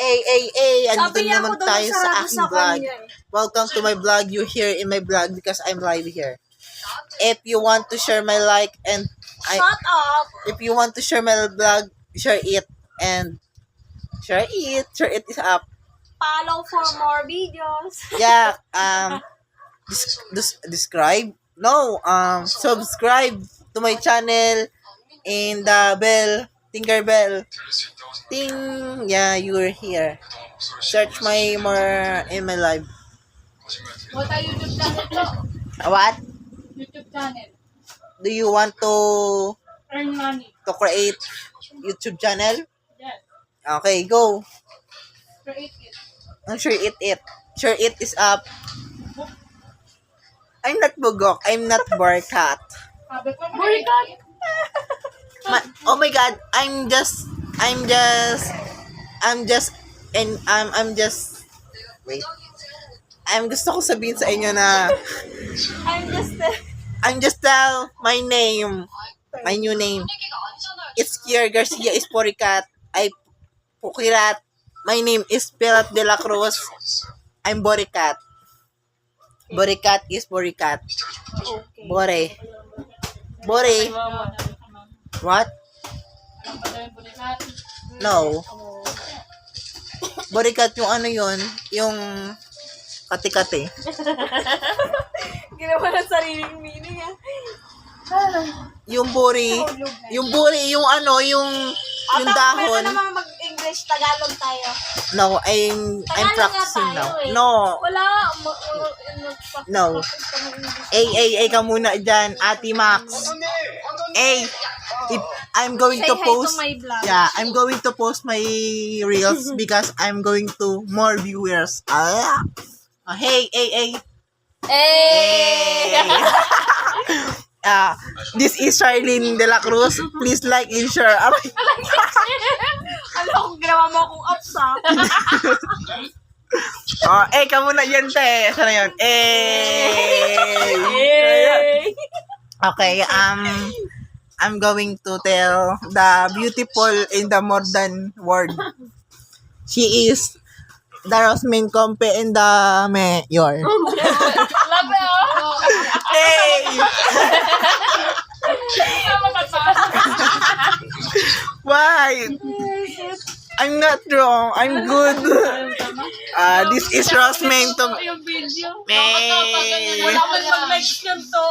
Andito Sabi niya naman ako daw tayo sa sarado aking sa vlog. kanya Welcome to my vlog. You here in my vlog because I'm live here. If you want to share my like and Shut up! if you want to share my vlog, share it and share it is up. Follow for more videos. Yeah, describe. No, subscribe to my channel and the bell, tinker bell. Ting, yeah, you're here. Search my more in my live. What are YouTube channel to? What? YouTube channel. Do you want to Earn money. create YouTube channel? Yes. Okay, go. Create it. I'm sure it. Sure it is up. I'm not bugok. I'm not barkat. Sabi ko, create it. Oh my god, I'm just wait. Gusto ko sabihin sa inyo na I'm just tell my name. My new name. It's Kier Garcia Esporicat. I Pukirat. My name is Pilat de la Cruz. I'm Boricat. Boricat is Boricat. Okay. Bore. What? No. Boricat yung ano yun? Yung kati-kati. Ginawa ng sariling meaning ah. Yung buri. Yung buri, yung ano, yung dahon. Meron naman mag-English, Tagalog tayo. No, I'm Tagalog practicing nga now. tayo eh. No. Wala. No. Ka muna dyan, Ate Max. If I'm going Say to hi post, to my vlog. yeah, I'm going to post my reels because I'm going to more viewers. Hey. Hey! This is Charlene De La Cruz. Please like and share. Aray. Alam ko, ginawa mo akong ups ha. Ka muna yan, te. Sana yun? Hey! Okay, I'm going to tell the beautiful in the modern world. She is the Rosmin Compe in the mayor. Love it, oh! Hey! Why? I'm not wrong. I'm good. This is Rosmin to... Yung video. May... Wala man mag-like yan to.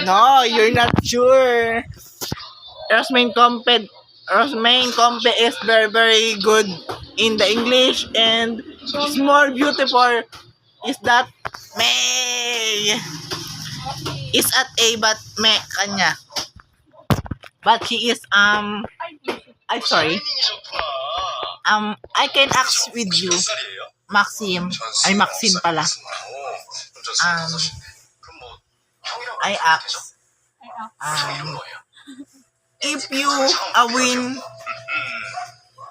No, you're not sure. Rosmin Compe is very, very good in the English and it's more beautiful. Is that May? Is at A but May kanya. But she is I'm sorry. I can ask with you, Maxim. Ay Maxim pala. I ask. If you win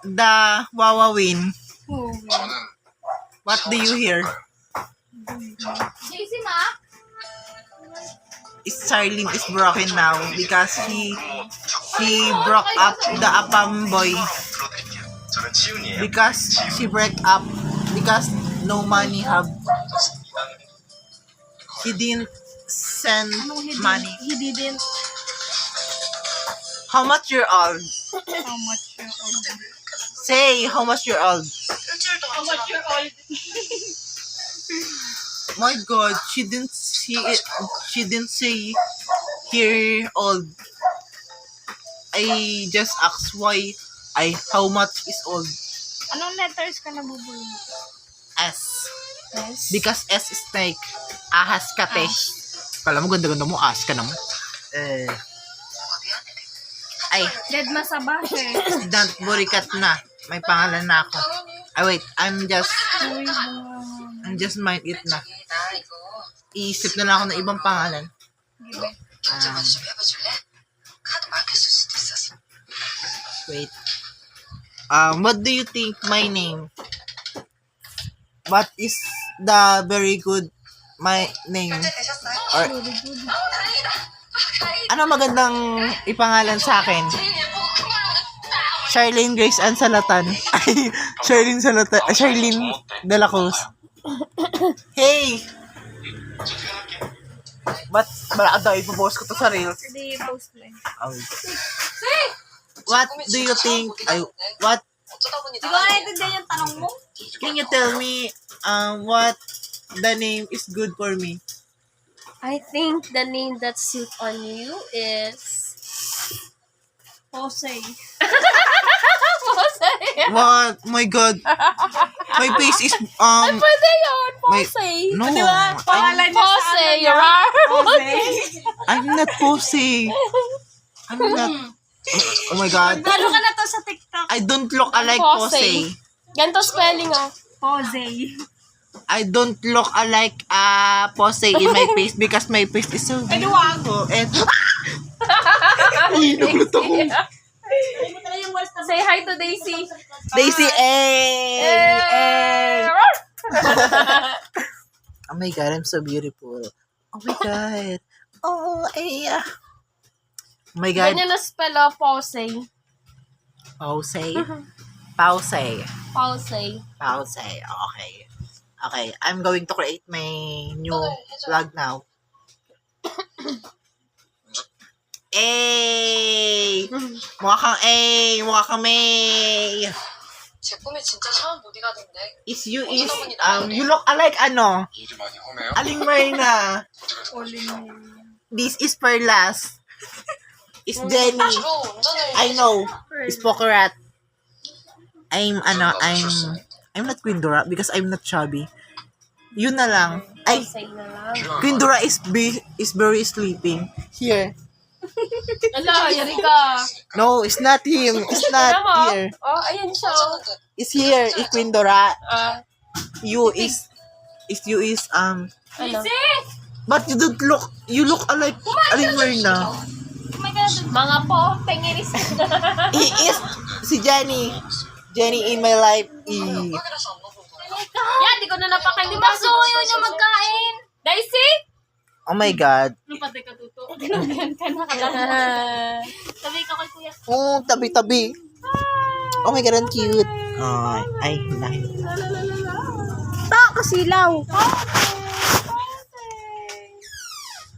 the Wawa win, what do you hear? JC Ma? Charlene is broken now because she broke up the Apam boy because she break up because no money have. He didn't send money. He didn't. How much you're old? How much you're old? Say how much you're old. How much you're old? My God, she didn't see it. She didn't say here old. I just asked why. How much is old? Anong letters ka nabubulong? S. Yes. Because S is snake. Ahas ka te. Kala mo ganda-ganda mo, ahas ka naman. Ay, Dead masaba siya eh. don't burikat na. May pangalan na ako. Wait, I'm just mind it na. Iisip na lang ako ng ibang pangalan. Wait. What do you think my name? What is the very good my name? Or, ano magandang ipangalan sa akin? Charlene Grace Ann Salatan. Ay, Charlene de la Cruz. Hey! Ba't daw ipopost ko to sa Reels? Hindi, post mo eh. What do you think? What Hindi ko naiintindihan yung tanong mo. can you tell me what the name is good for me? I think the name that suits on you is Jose. Jose. What? My God. My face is Pwede yun, my, Jose. no. Di ba? Pangalan niya sa Jose, ano you're niya. Jose. I'm not Jose. I'm not. Oh my God. Lalo ka na to sa TikTok. I don't look alike Jose. Jose. Ganito spelling oh. Jose. I don't look alike Jose in my face because my face is so beautiful. And uy, nagulat ako. Say hi to Daisy. Daisy, Eh. Oh my God, I'm so beautiful. Oh my God. Oh, yeah. Oh my God. Ganyan na spell oh, Jose. Pause. Pause. Jose. Pause. Okay. Okay, I'm going to create my new vlog now. A. Mukha kang A. Mukha kang May. 제 꿈이 진짜 샤운 보디가드인데 Is you you look alike ano? 일이 많이 험해요? Aling Marina. 어디 가서 This is Perlas. Is Jenny. 주로 운전을 I know. Is Pokerat. I'm not Quindora because I'm not chubby. Yun na lang. Ay, Jose na lang. Quindora is very sleeping. Here. Ala, yari ka. No, it's not him. It's not Tama. here. Oh, ayan siya. oh. It's here. It's Quindora. You You is ano? but you look alike Aling Marina. Oh my God. Mga po, pengiris. He is si Jenny. Jenny in my life. 확인해서 안 먹은 거야? Yan, di ko na napakain. Di ba gusto ko yun yung magkain? Daisy? Oh my God. Ano pa ka tuto? Tinanggan ka na kailangan. Sabi ka kay kuya. Oh, tabi-tabi. Oh my God, ang cute. Ay, nahin. Kasilaw.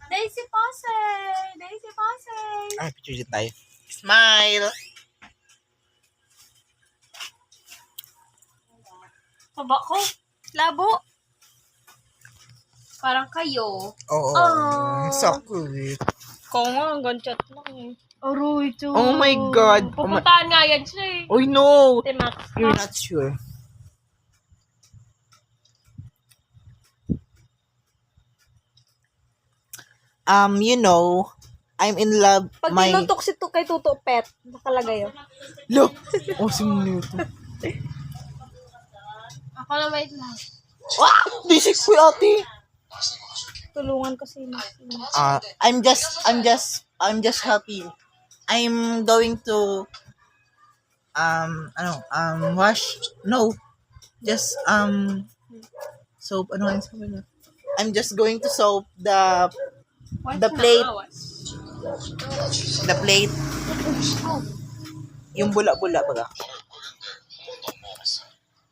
Daisy Pose! Daisy Pose! Ay, picture din tayo. Smile. Haba ko. Labo. Parang kayo. Oo. Oh. So cute. Kung nga, hanggang chat lang eh. Aroy, ito. Oh my God. Pupuntahan nga yan siya eh. Oh no. Timak. You're not sure. You know, I'm in love. Pag My tinutok si kay Tuto Pet, nakalagay yun. look. Oh, sinuto. Ako na may lang. Bisik ko ate. Tulungan ko si Mas. I'm just helping. I'm going to wash. No. Just soap I'm just going to soap the plate. The plate. Yung bula-bula baga.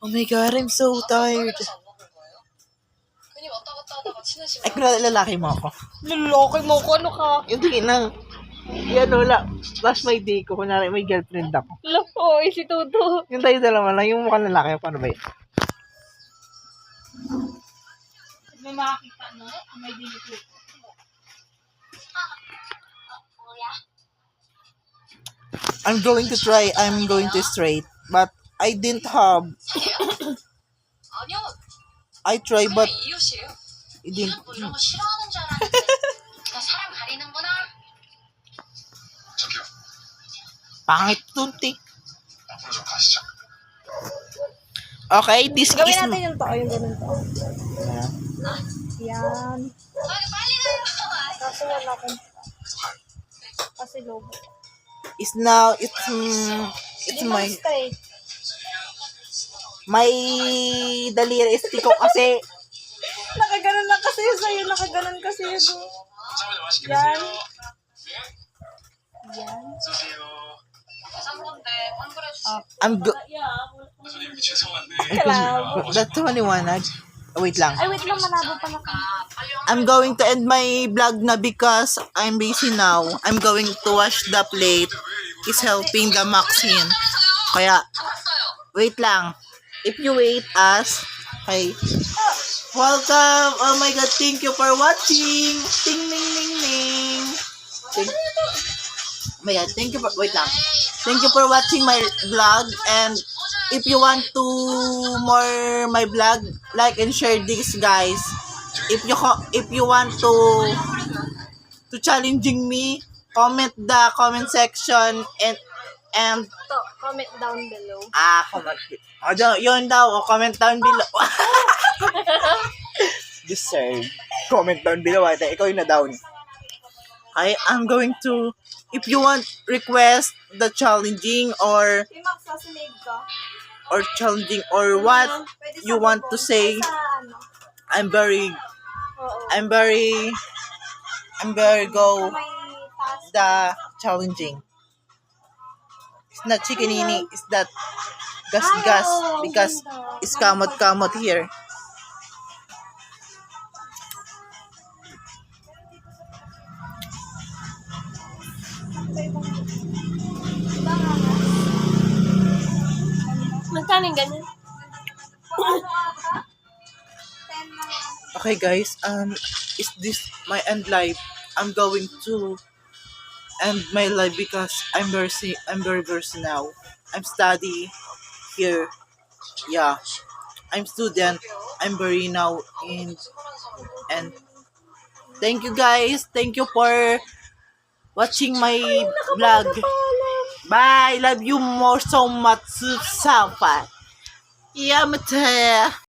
Oh my God, I'm so tired. 확인해서 안 먹은 거예요? 괜히 왔다 갔다 하다가 친해지면 Ay, kung lalaki mo ako. Luloko mo ko, ano ka? Yung tingin lang. Yan wala. Last my day ko. Kunwari may girlfriend ako. Loko, si Tuto. Yung tayo dalawa lang. Yung mukhang lalaki. Paano ba yun? May makakita, no? May dinito. I'm going to try. I'm going to straight. But I didn't have. 아니요 I try but 이웃이에요 it didn't. 뭐 이런 거 싫어하는 줄 알았는데 나 사람 가리는구나 저기요, Pangit tunti. 앞으로 좀 가시죠. Okay, this Gawin is... natin yung tao, yung ganun to. Yan. 저기 빨리 내려와 Kaso wala akong... Kasi logo. Is now, it's my... My daliri is tiko kasi. Nakaganon lang kasi yun sa'yo. Nakaganon kasi yun. 오자마자 맛있게 Yan. 드세요. Yan. 드세요. 제3건데 환불해주시 I'm go... 선생님 죄송한데 That's maliwanag. Oh, wait lang. Ay, wait lang, malabo pa na. 빨리 I'm going to end my vlog na because I'm busy now. I'm going to wash the plate. Is helping the Maxine. Kaya, wait lang. If you wait us, hey. Welcome! Oh my God, thank you for watching! Ting, ning, ning, ning! Oh my God, thank you for, wait lang. Thank you for watching my vlog, and if you want to more my vlog, like and share this, guys. If you want to challenging me, comment the comment section and Ito, comment down below. comment. Yun daw, comment down below. Deserve. Comment down below. Ikaw yung na-down. I'm going to, if you want request the challenging or Si Max, sasunod ka. challenging or what Pwede sa you want to bubong. say, Sa ano. I'm very go May task. the challenging. It's not chikinini, it's that gas because it's kamot here. Magkano yung ganyan? Okay guys, is this my end life? I'm going to end my life because I'm very busy now. I'm study here. Yeah. I'm student. I'm very now in and thank you guys. Thank you for watching my vlog. Bye. Love you more so much. Sapa. Yamate.